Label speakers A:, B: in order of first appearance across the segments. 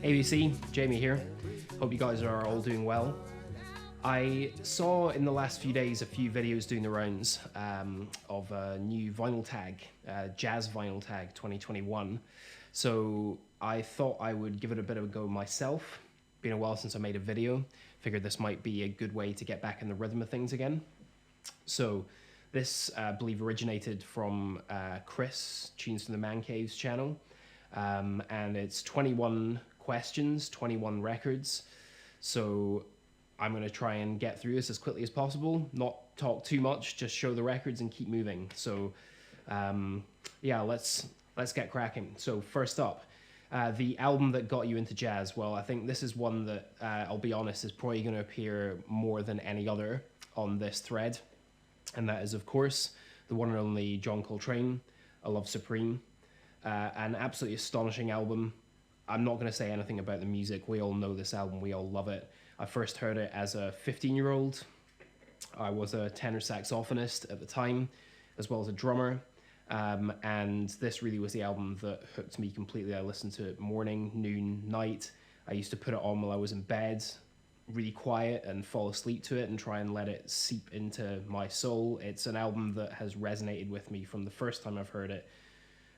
A: ABC, Jamie here. Hope you guys are all doing well. I saw in the last few days a few videos doing the rounds of a new vinyl tag, Jazz Vinyl Tag 2021. So I thought I would give it a bit of a go myself. Been a while since I made a video. Figured this might be a good way to get back in the rhythm of things again. So this, I believe, originated from Chris, Tunes from the Man Cave's channel. And it's 21 questions, 21 records. So I'm going to try and get through this as quickly as possible, not talk too much, just show the records and keep moving. So yeah, let's get cracking. So first up, the album that got you into jazz. Well, I think this is one that, I'll be honest, is probably going to appear more than any other on this thread. And that is, of course, the one and only John Coltrane, A Love Supreme. An absolutely astonishing album. I'm not going to say anything about the music. We all know this album. We all love it. I first heard it as a 15-year-old. I was a tenor saxophonist at the time, as well as a drummer. And this really was the album that hooked me completely. I listened to it morning, noon, night. I used to put it on while I was in bed, really quiet, and fall asleep to it and try and let it seep into my soul. It's an album that has resonated with me from the first time I've heard it.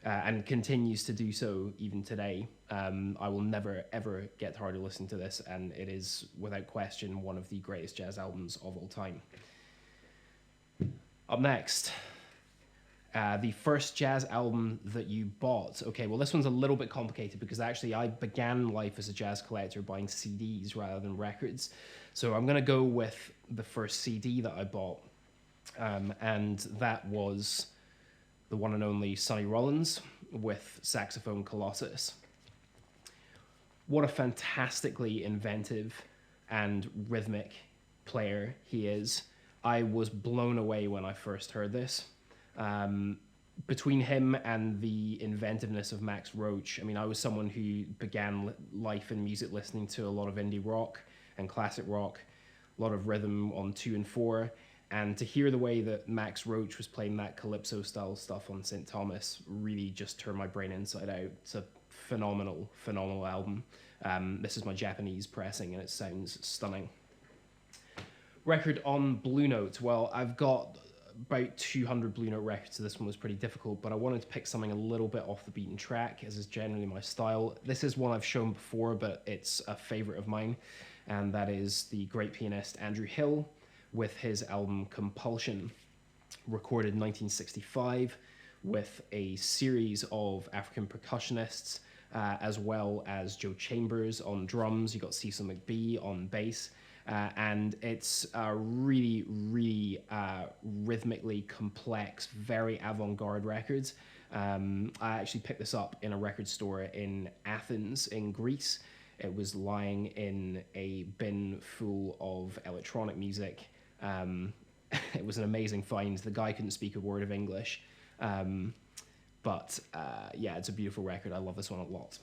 A: And continues to do so even today. I will never, ever get tired of listening to this, and it is, without question, one of the greatest jazz albums of all time. Up next, the first jazz album that you bought. Okay, well, this one's a little bit complicated because actually I began life as a jazz collector buying CDs rather than records. So I'm going to go with the first CD that I bought, and that was the one and only Sonny Rollins with Saxophone Colossus. What a fantastically inventive and rhythmic player he is. I was blown away when I first heard this. Between him and the inventiveness of Max Roach, I mean, I was someone who began life in music listening to a lot of indie rock and classic rock, a lot of rhythm on 2 and 4, and to hear the way that Max Roach was playing that calypso-style stuff on St. Thomas really just turned my brain inside out. It's a phenomenal, phenomenal album. This is my Japanese pressing, and it sounds stunning. Record on Blue Note. Well, I've got about 200 Blue Note records, so this one was pretty difficult, but I wanted to pick something a little bit off the beaten track, as is generally my style. This is one I've shown before, but it's a favorite of mine, and that is the great pianist Andrew Hill, with his album Compulsion, recorded in 1965 with a series of African percussionists, as well as Joe Chambers on drums. You got Cecil McBee on bass, and it's a really, really rhythmically complex, very avant-garde record. I actually picked this up in a record store in Athens, in Greece. It was lying in a bin full of electronic music. It was an amazing find. The guy couldn't speak a word of English, but yeah, it's a beautiful record. I love this one a lot.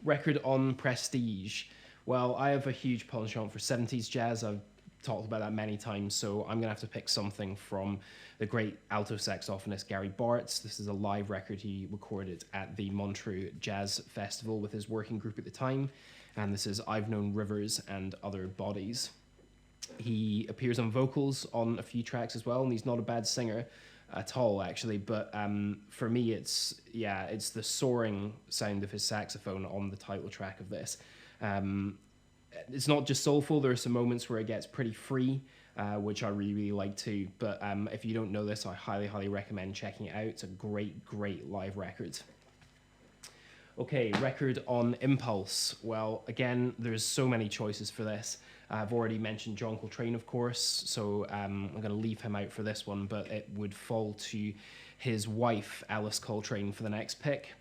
A: Record on Prestige. Well, I have a huge penchant for 70s jazz. I've talked about that many times, so I'm gonna have to pick something from the great alto saxophonist Gary Bartz. This is a live record he recorded at the Montreux Jazz Festival with his working group at the time, and this is I've Known Rivers and Other Bodies. He appears on vocals on a few tracks as well, and he's not a bad singer at all, actually. But for me, it's the soaring sound of his saxophone on the title track of this. It's not just soulful. There are some moments where it gets pretty free, which I really, really like too. But if you don't know this, I highly, highly recommend checking it out. It's a great, great live record. Okay, record on Impulse. Well, again, there's so many choices for this. I've already mentioned John Coltrane, of course, so I'm going to leave him out for this one, but it would fall to his wife, Alice Coltrane, for the next pick.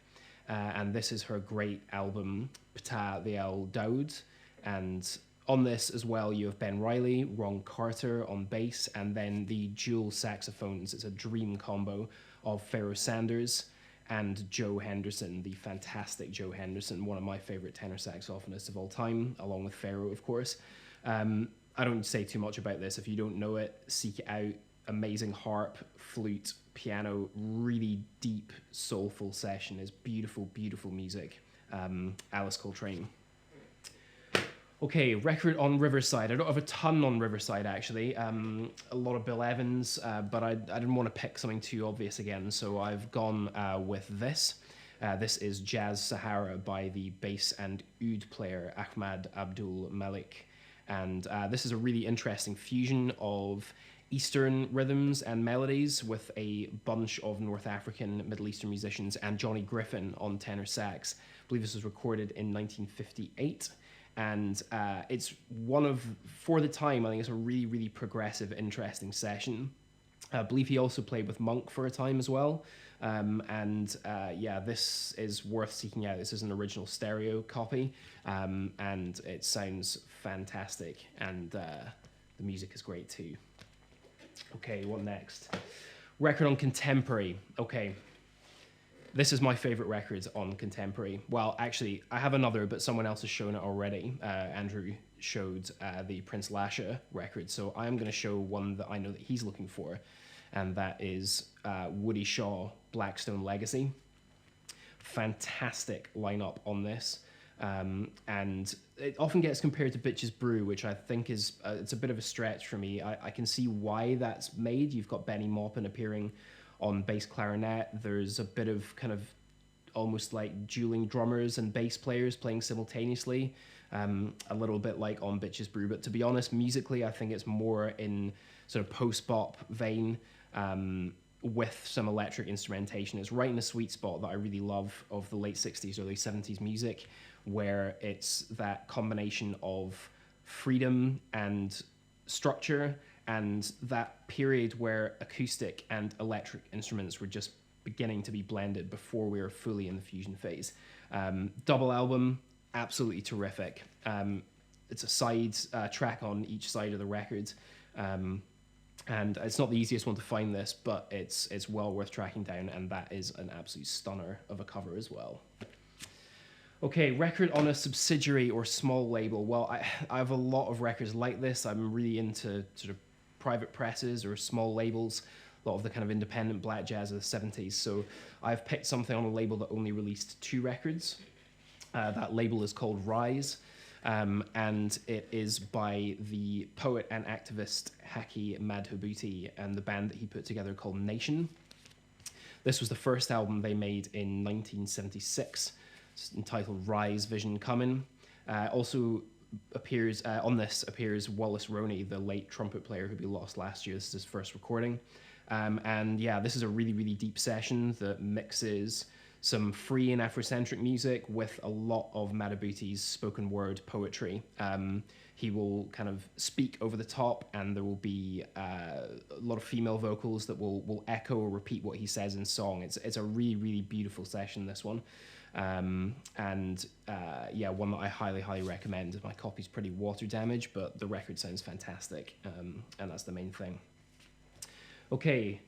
A: And this is her great album, Ptah the El Daoud. And on this as well, you have Ben Riley, Ron Carter on bass, and then the dual saxophones. It's a dream combo of Pharoah Sanders and Joe Henderson, the fantastic Joe Henderson, one of my favorite tenor saxophonists of all time, along with Pharoah, of course. I don't say too much about this. If you don't know it, seek it out. Amazing harp, flute, piano, really deep, soulful session. It's beautiful, beautiful music. Alice Coltrane. Okay, record on Riverside. I don't have a ton on Riverside, actually. A lot of Bill Evans, but I didn't want to pick something too obvious again, so I've gone with this. This is Jazz Sahara by the bass and oud player Ahmad Abdul Malik. And this is a really interesting fusion of Eastern rhythms and melodies with a bunch of North African, Middle Eastern musicians and Johnny Griffin on tenor sax. I believe this was recorded in 1958. And it's for the time, I think it's a really, really progressive, interesting session. I believe he also played with Monk for a time as well. Yeah, this is worth seeking out. This is an original stereo copy, and it sounds fantastic, and the music is great too. Okay, what next? Record on contemporary. Okay. This is my favorite record on contemporary. Well, actually, I have another, but someone else has shown it already. Andrew showed the Prince Lasha record, so I'm going to show one that I know that he's looking for, and that is Woody Shaw, Blackstone Legacy. Fantastic lineup on this, and it often gets compared to Bitches Brew, which I think is it's a bit of a stretch for me. I can see why that's made. You've got Benny Maupin appearing on bass clarinet. There's a bit of kind of almost like dueling drummers and bass players playing simultaneously, a little bit like on Bitches Brew. But to be honest, musically, I think it's more in sort of post-bop vein with some electric instrumentation. It's right in the sweet spot that I really love of the late 60s, early 70s music, where it's that combination of freedom and structure, and that period where acoustic and electric instruments were just beginning to be blended before we were fully in the fusion phase. Double album, absolutely terrific. It's a side track on each side of the record, and it's not the easiest one to find this, but it's well worth tracking down, and that is an absolute stunner of a cover as well. Okay, record on a subsidiary or small label. Well, I have a lot of records like this. I'm really into sort of private presses or small labels, a lot of the kind of independent black jazz of the 70s. So I've picked something on a label that only released 2 records. That label is called Rise, and it is by the poet and activist Haki Madhubuti and the band that he put together called Nation. This was the first album they made in 1976. It's entitled Rise, Vision, Comin'. Also appears on this appears Wallace Roney, the late trumpet player who we lost last year. This is his first recording. And yeah, this is a really, really deep session that mixes some free and Afrocentric music with a lot of Madhubuti's spoken word poetry. He will kind of speak over the top, and there will be a lot of female vocals that will echo or repeat what he says in song. It's a really, really beautiful session, this one. Yeah, one that I highly, highly recommend. My copy's pretty water damaged, but the record sounds fantastic, and that's the main thing. Okay,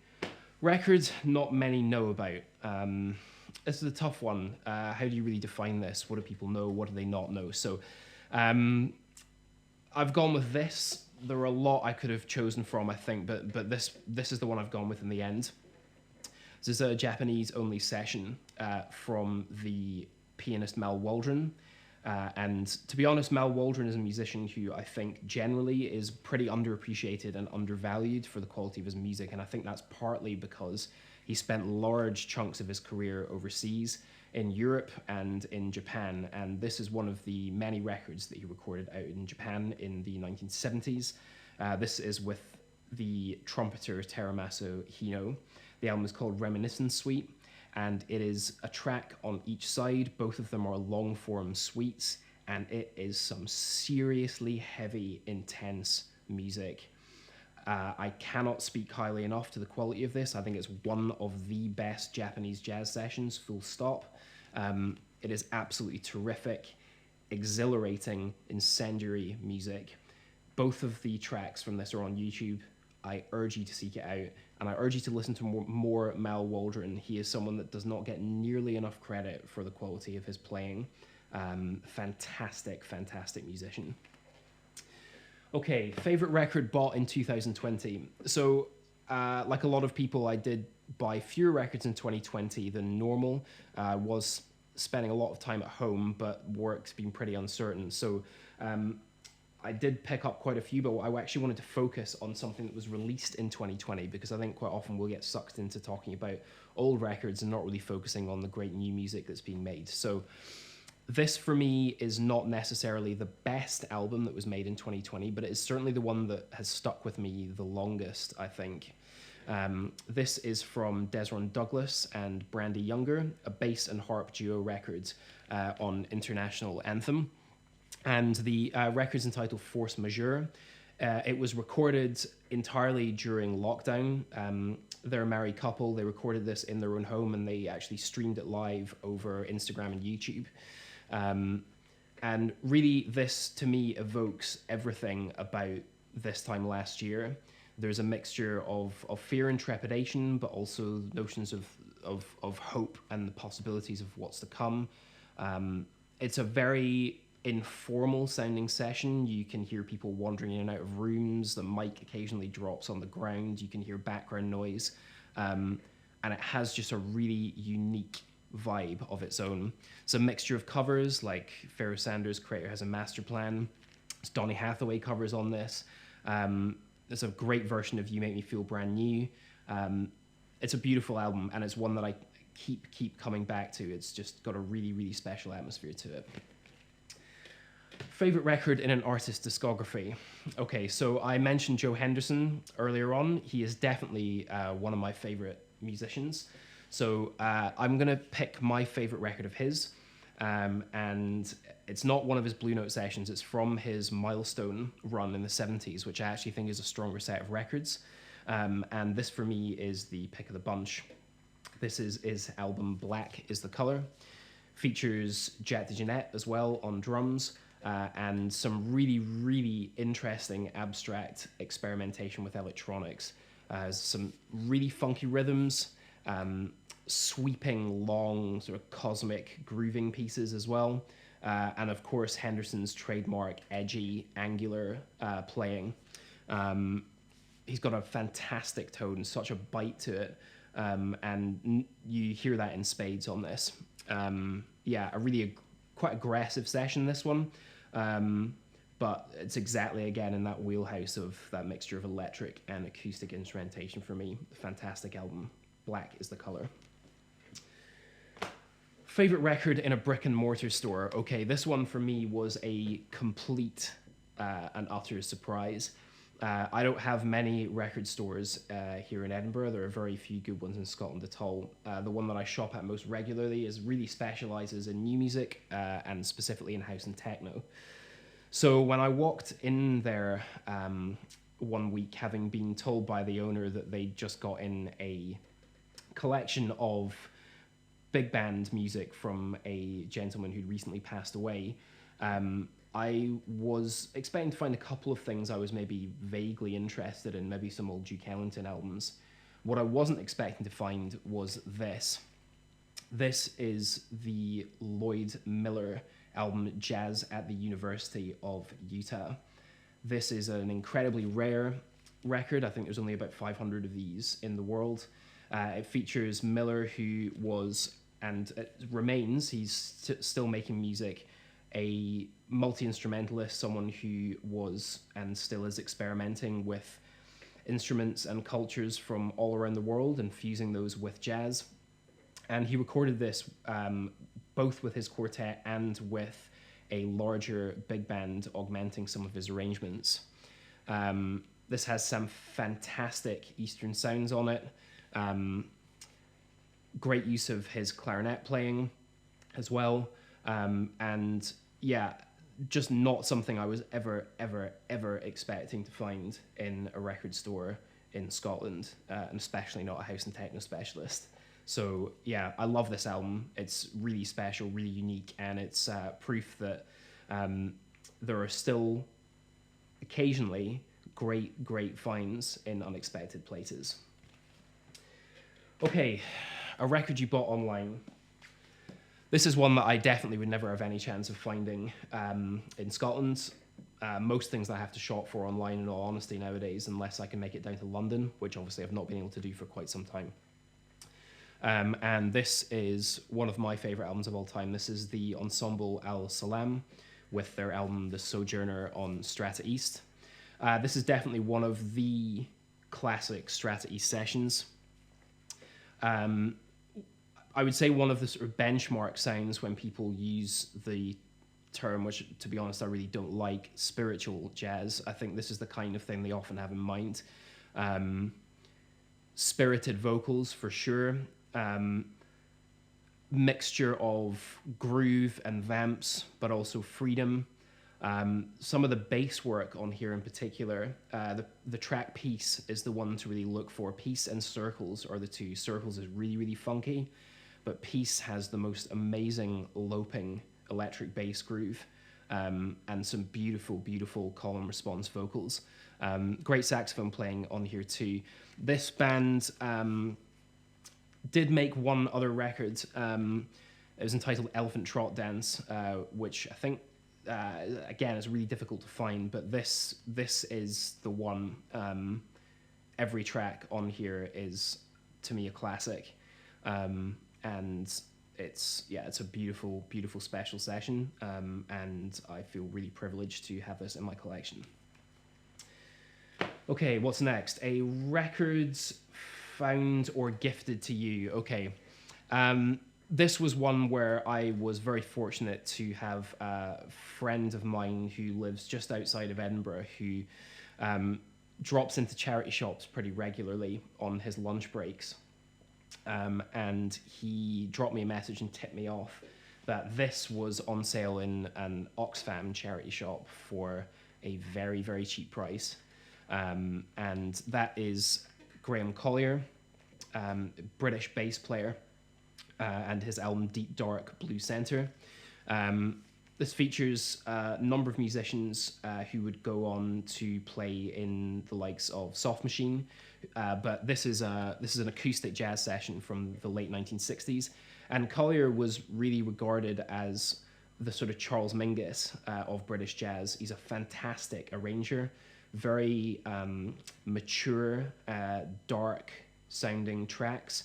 A: records not many know about. This is a tough one. How do you really define this? What do people know? What do they not know? So I've gone with this. There are a lot I could have chosen from, I think, but this is the one I've gone with in the end. This is a Japanese-only session from the pianist Mal Waldron. And to be honest, Mal Waldron is a musician who I think generally is pretty underappreciated and undervalued for the quality of his music. And I think that's partly because he spent large chunks of his career overseas in Europe and in Japan. And this is one of the many records that he recorded out in Japan in the 1970s. This is with the trumpeter Teramaso Hino. The album is called Reminiscence Suite, and it is a track on each side. Both of them are long-form suites, and it is some seriously heavy, intense music. I cannot speak highly enough to the quality of this. I think it's one of the best Japanese jazz sessions, full stop. It is absolutely terrific, exhilarating, incendiary music. Both of the tracks from this are on YouTube. I urge you to seek it out, and I urge you to listen to more Mal Waldron. He is someone that does not get nearly enough credit for the quality of his playing. Fantastic, fantastic musician. Okay, favorite record bought in 2020. So, like a lot of people, I did buy fewer records in 2020 than normal. Was spending a lot of time at home, but work's been pretty uncertain. So I did pick up quite a few, but I actually wanted to focus on something that was released in 2020, because I think quite often we'll get sucked into talking about old records and not really focusing on the great new music that's being made. So this, for me, is not necessarily the best album that was made in 2020, but it is certainly the one that has stuck with me the longest, I think. This is from Desron Douglas and Brandy Younger, a bass and harp duo record on International Anthem. And the record's entitled Force Majeure. It was recorded entirely during lockdown. They're a married couple. They recorded this in their own home, and they actually streamed it live over Instagram and YouTube. And really, this, to me, evokes everything about this time last year. There's a mixture of fear and trepidation, but also notions of hope and the possibilities of what's to come. It's a very informal sounding session. You can hear people wandering in and out of rooms. The mic occasionally drops on the ground. You can hear background noise. And it has just a really unique vibe of its own. It's a mixture of covers, like Pharoah Sanders' Creator Has a Master Plan. It's Donny Hathaway covers on this. There's a great version of You Make Me Feel Brand New. It's a beautiful album, and it's one that I keep coming back to. It's just got a really, really special atmosphere to it. Favorite record in an artist's discography. Okay, so I mentioned Joe Henderson earlier on. He is definitely one of my favorite musicians. So I'm gonna pick my favorite record of his, and it's not one of his Blue Note sessions. It's from his Milestone run in the 70s, which I actually think is a stronger set of records. And this, for me, is the pick of the bunch. This is his album Black is the Color. Features Jack DeJohnette as well on drums, and some really, really interesting abstract experimentation with electronics. Some really funky rhythms, sweeping, long, sort of cosmic grooving pieces as well. And of course, Henderson's trademark edgy, angular playing. He's got a fantastic tone, such a bite to it. And you hear that in spades on this. Yeah, a really quite aggressive session, this one. But it's exactly, again, in that wheelhouse of that mixture of electric and acoustic instrumentation for me. Fantastic album. Black is the Color. Favorite record in a brick and mortar store. Okay, this one for me was a complete and utter surprise. I don't have many record stores here in Edinburgh. There are very few good ones in Scotland at all. The one that I shop at most regularly really specialises in new music and specifically in house and techno. So when I walked in there one week, having been told by the owner that they just got in a collection of big band music from a gentleman who'd recently passed away, I was expecting to find a couple of things I was maybe vaguely interested in, maybe some old Duke Ellington albums. What I wasn't expecting to find was this. This is the Lloyd Miller album, Jazz at the University of Utah. This is an incredibly rare record. I think there's only about 500 of these in the world. It features Miller, who was, and remains, he's still making music, a multi-instrumentalist, someone who was and still is experimenting with instruments and cultures from all around the world and fusing those with jazz. And he recorded this both with his quartet and with a larger big band augmenting some of his arrangements. This has some fantastic Eastern sounds on it. Great use of his clarinet playing as well. And yeah, just not something I was ever expecting to find in a record store in Scotland, and especially not a house and techno specialist. So yeah, I love this album. It's really special, really unique, and it's proof that there are still occasionally great finds in unexpected places. Okay, a record you bought online. This is one that I definitely would never have any chance of finding in Scotland. Most things that I have to shop for online, in all honesty, nowadays, unless I can make it down to London, which obviously I've not been able to do for quite some time. And this is one of my favorite albums of all time. This is the Ensemble Al Salam with their album The Sojourner on Strata East. This is definitely one of the classic Strata East sessions. I would say one of the sort of benchmark sounds when people use the term, which to be honest I really don't like, spiritual jazz. I think this is the kind of thing they often have in mind. Spirited vocals for sure, mixture of groove and vamps, but also freedom. Some of the bass work on here in particular, the track Peace is the one to really look for. Peace and Circles are the two. Circles is really, really funky, but Peace has the most amazing loping electric bass groove, and some beautiful, beautiful call and response vocals. Great saxophone playing on here too. This band did make one other record. It was entitled Elephant Trot Dance, which I think, again, is really difficult to find, but this is the one. Every track on here is, to me, a classic. And it's a beautiful, beautiful special session, and I feel really privileged to have this in my collection. Okay, what's next? A records found or gifted to you. Okay, this was one where I was very fortunate to have a friend of mine who lives just outside of Edinburgh who drops into charity shops pretty regularly on his lunch breaks. And he dropped me a message and tipped me off that this was on sale in an Oxfam charity shop for a very, very cheap price. And that is Graham Collier, British bass player, and his album Deep Dark Blue Center. This features a number of musicians who would go on to play in the likes of Soft Machine, but this is an acoustic jazz session from the late 1960s, and Collier was really regarded as the sort of Charles Mingus of British jazz. He's a fantastic arranger, very mature, dark sounding tracks.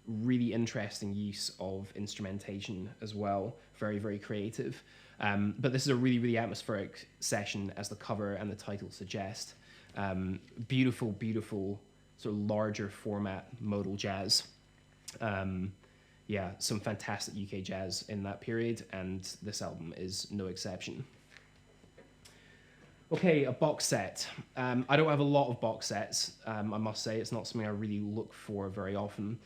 A: Really interesting use of instrumentation as well. Very, very creative. But this is a really, really atmospheric session, as the cover and the title suggest. Beautiful, beautiful, sort of larger format modal jazz. Some fantastic UK jazz in that period, and this album is no exception. Okay, a box set. I don't have a lot of box sets, I must say. It's not something I really look for very often.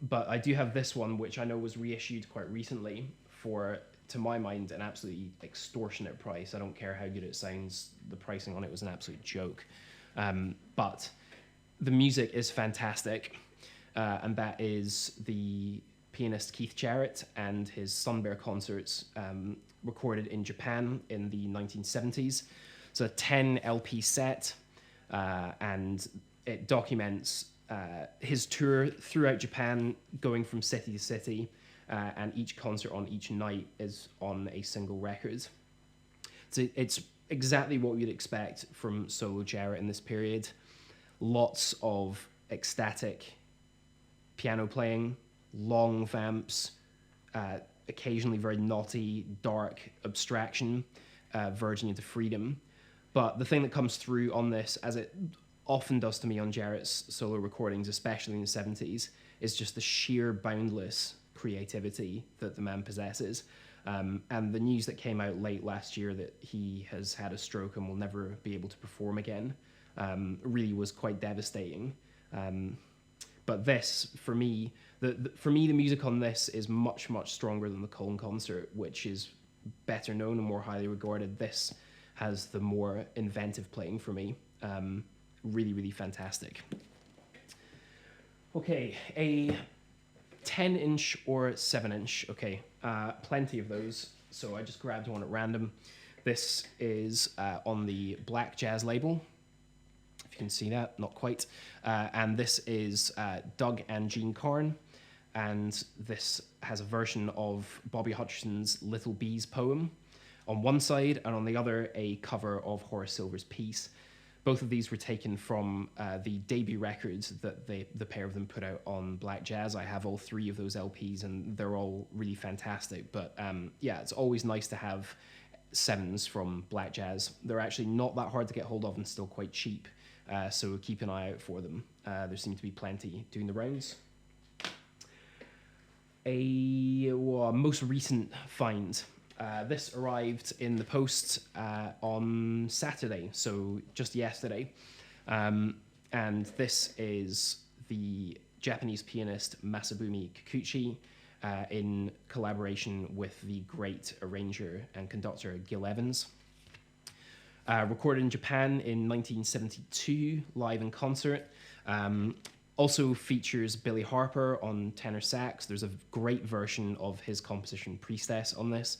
A: But I do have this one, which I know was reissued quite recently for, to my mind, an absolutely extortionate price. I don't care how good it sounds. The pricing on it was an absolute joke. But the music is fantastic. And that is the pianist Keith Jarrett and his Sun Bear concerts, recorded in Japan in the 1970s. It's a 10 LP set, and it documents his tour throughout Japan, going from city to city, and each concert on each night is on a single record. So it's exactly what you'd expect from solo Jarrett in this period. Lots of ecstatic piano playing, long vamps, occasionally very naughty, dark abstraction, verging into freedom. But the thing that comes through on this, as it often does to me on Jarrett's solo recordings, especially in the 70s, is just the sheer boundless creativity that the man possesses. And the news that came out late last year that he has had a stroke and will never be able to perform again really was quite devastating. But this, for me, the music on this is much, much stronger than the Cologne concert, which is better known and more highly regarded. This has the more inventive playing for me. Really, really fantastic. Okay, a 10-inch or 7-inch. Okay, plenty of those. So I just grabbed one at random. This is on the Black Jazz label. If you can see that, not quite. And this is Doug and Jean Carn. And this has a version of Bobby Hutcherson's Little Bees poem on one side, and on the other, a cover of Horace Silver's piece. Both of these were taken from the debut records that the pair of them put out on Black Jazz. I have all 3 of those LPs, and they're all really fantastic. But yeah, it's always nice to have 7s from Black Jazz. They're actually not that hard to get hold of and still quite cheap. So keep an eye out for them. There seem to be plenty doing the rounds. A most recent find. This arrived in the post on Saturday, so just yesterday. And this is the Japanese pianist Masabumi Kibuchi in collaboration with the great arranger and conductor Gil Evans. Recorded in Japan in 1972, live in concert. Also features Billy Harper on tenor sax. There's a great version of his composition Priestess on this.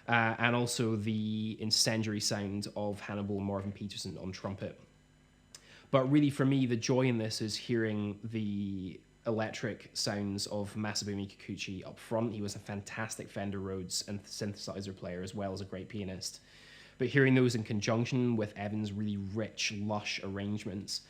A: And also the incendiary sound of Hannibal Marvin Peterson on trumpet. But really for me, the joy in this is hearing the electric sounds of Masabumi Kibuchi up front. He was a fantastic Fender Rhodes and synthesizer player as well as a great pianist. But hearing those in conjunction with Evans' really rich, lush arrangements,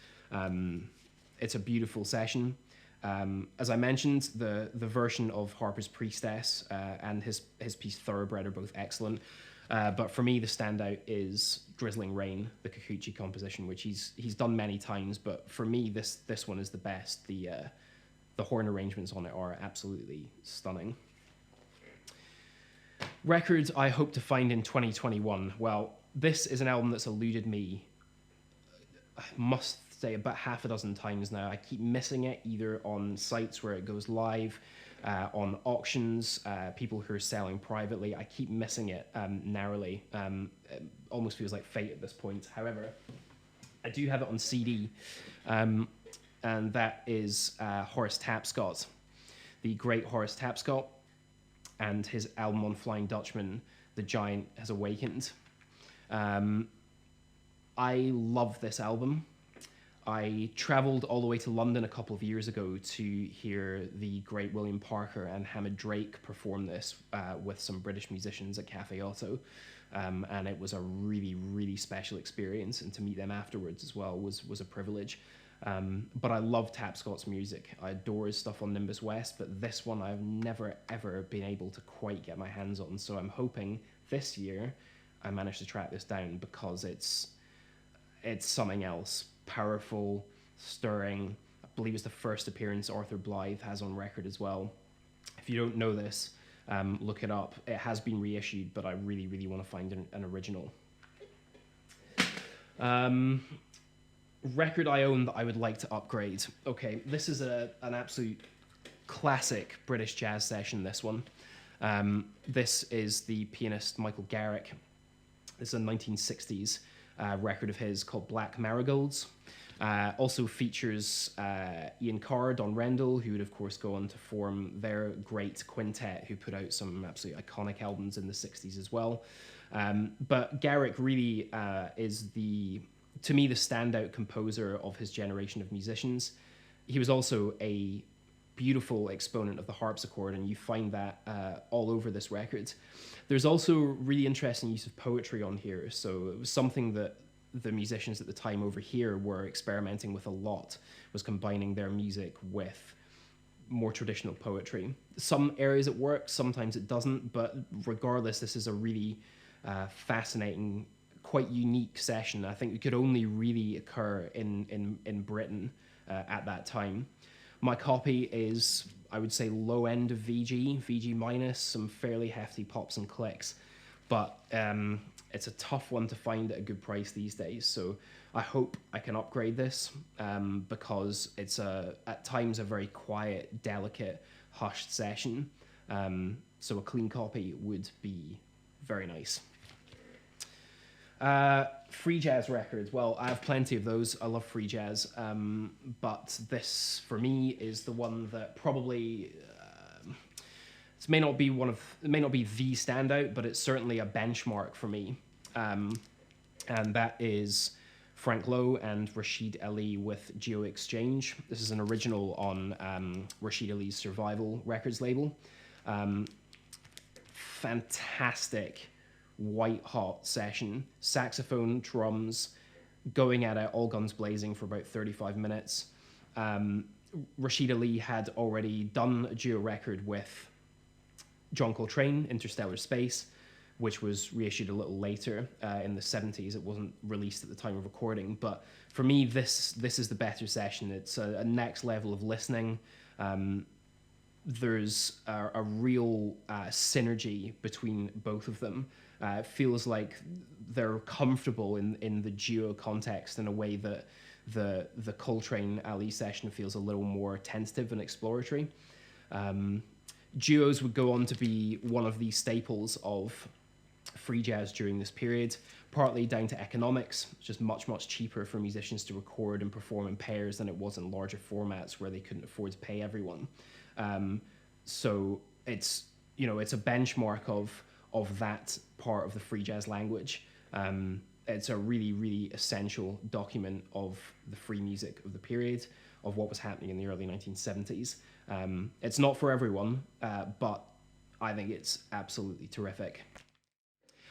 A: it's a beautiful session. As I mentioned, the version of Harper's Priestess and his piece Thoroughbred are both excellent. But for me, the standout is Drizzling Rain, the Kibuchi composition, which he's done many times. But for me, this one is the best. The horn arrangements on it are absolutely stunning. Records I hope to find in 2021. Well, this is an album that's eluded me, I must say, about half a dozen times now. I keep missing it, either on sites where it goes live, on auctions, people who are selling privately. I keep missing it narrowly. It almost feels like fate at this point. However, I do have it on CD, and that is Horace Tapscott, the great Horace Tapscott, and his album on Flying Dutchman, The Giant Has Awakened. I love this album. I travelled all the way to London a couple of years ago to hear the great William Parker and Hamid Drake perform this with some British musicians at Cafe Otto. And it was a really, really special experience, and to meet them afterwards as well was a privilege. But I love Tapscott's music. I adore his stuff on Nimbus West, but this one I've never, ever been able to quite get my hands on. So I'm hoping this year I manage to track this down, because it's something else. Powerful, stirring. I believe it's the first appearance Arthur Blythe has on record as well. If you don't know this, look it up. It has been reissued, but I really, really want to find an original. Record I own that I would like to upgrade. Okay, this is an absolute classic British jazz session, this one. This is the pianist Michael Garrick. This is a 1960s record of his called Black Marigolds. Also features Ian Card on Rendell, who would of course go on to form their great quintet, who put out some absolutely iconic albums in the 60s as well. But Garrick really is to me, the standout composer of his generation of musicians. He was also a beautiful exponent of the harpsichord, and you find that all over this record. There's also really interesting use of poetry on here, so it was something that the musicians at the time over here were experimenting with a lot, was combining their music with more traditional poetry. Some areas it works, sometimes it doesn't, but regardless, this is a really fascinating, quite unique session. I think it could only really occur in Britain at that time. My copy is, I would say, low end of VG minus, some fairly hefty pops and clicks, but it's a tough one to find at a good price these days. So I hope I can upgrade this, because it's at times a very quiet, delicate, hushed session. So a clean copy would be very nice. Free jazz records. Well, I have plenty of those. I love free jazz, but this for me is the one that probably it may not be the standout, but it's certainly a benchmark for me, and that is Frank Lowe and Rashid Ali with Geo Exchange. This is an original on Rashid Ali's Survival Records label. Fantastic white hot session, saxophone, drums, going at it all guns blazing for about 35 minutes. Rashida Lee had already done a duo record with John Coltrane, Interstellar Space, which was reissued a little later in the 70s. It wasn't released at the time of recording, but for me, this is the better session. It's a next level of listening. There's a real synergy between both of them. It feels like they're comfortable in the duo context in a way that the Coltrane Ali session feels a little more tentative and exploratory. Duos would go on to be one of the staples of free jazz during this period, partly down to economics. It's just much cheaper for musicians to record and perform in pairs than it was in larger formats where they couldn't afford to pay everyone. So it's a benchmark of that part of the free jazz language. It's a really essential document of the free music of the period, of what was happening in the early 1970s. It's not for everyone, but I think it's absolutely terrific.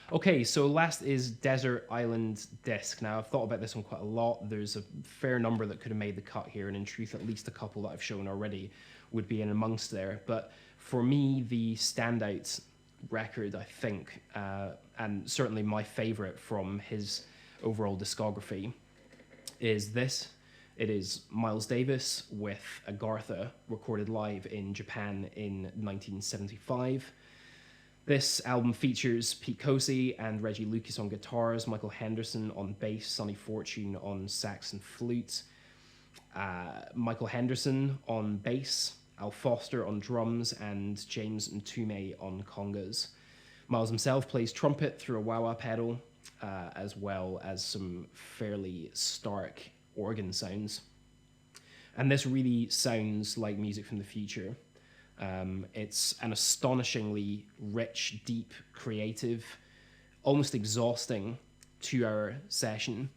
A: Okay, so last is Desert Island Disc. Now, I've thought about this one quite a lot. There's a fair number that could have made the cut here, and in truth, at least a couple that I've shown already would be in amongst there. But for me, the standout record, I think, and certainly my favorite from his overall discography, is this. It is Miles Davis with Agartha, recorded live in Japan in 1975. This album features Pete Cozy and Reggie Lucas on guitars, Michael Henderson on bass, Sonny Fortune on sax and flute, Michael Henderson on bass, Al Foster on drums, and James Ntume on congas. Miles himself plays trumpet through a wah-wah pedal, as well as some fairly stark organ sounds. And this really sounds like music from the future. It's an astonishingly rich, deep, creative, almost exhausting 2-hour session.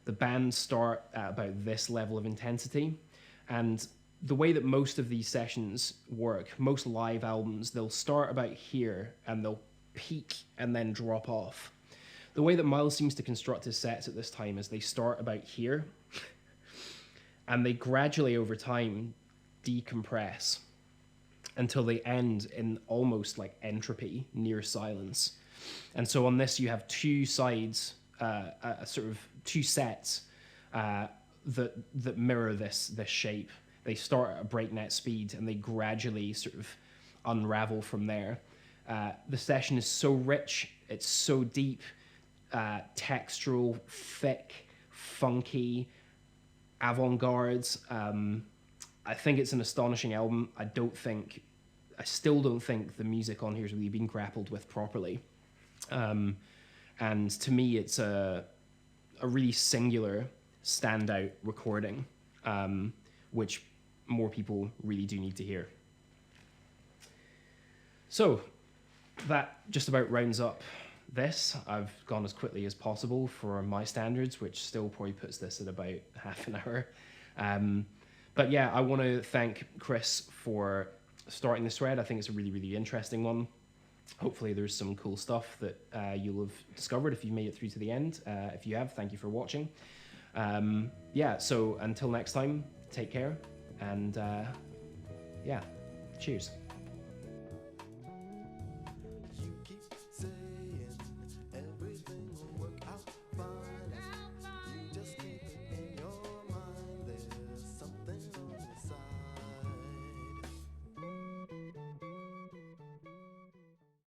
A: The band start at about this level of intensity, and the way that most of these sessions work, most live albums, they'll start about here and they'll peak and then drop off. The way that Miles seems to construct his sets at this time is they start about here and they gradually over time decompress until they end in almost like entropy, near silence. And so on this, you have two sides, sort of two sets that mirror this shape. They start at a breakneck speed and they gradually sort of unravel from there. The session is so rich, it's so deep, textural, thick, funky, avant-garde. I think it's an astonishing album. I still don't think the music on here has really been grappled with properly. And to me, it's a really singular, standout recording, which more people really do need to hear. So that just about rounds up this. I've gone as quickly as possible for my standards, which still probably puts this at about half an hour. But yeah, I want to thank Chris for starting this thread. I think it's a really interesting one. Hopefully there's some cool stuff that you'll have discovered if you made it through to the end. If you have, thank you for watching. Yeah, so until next time, take care, and yeah, cheers.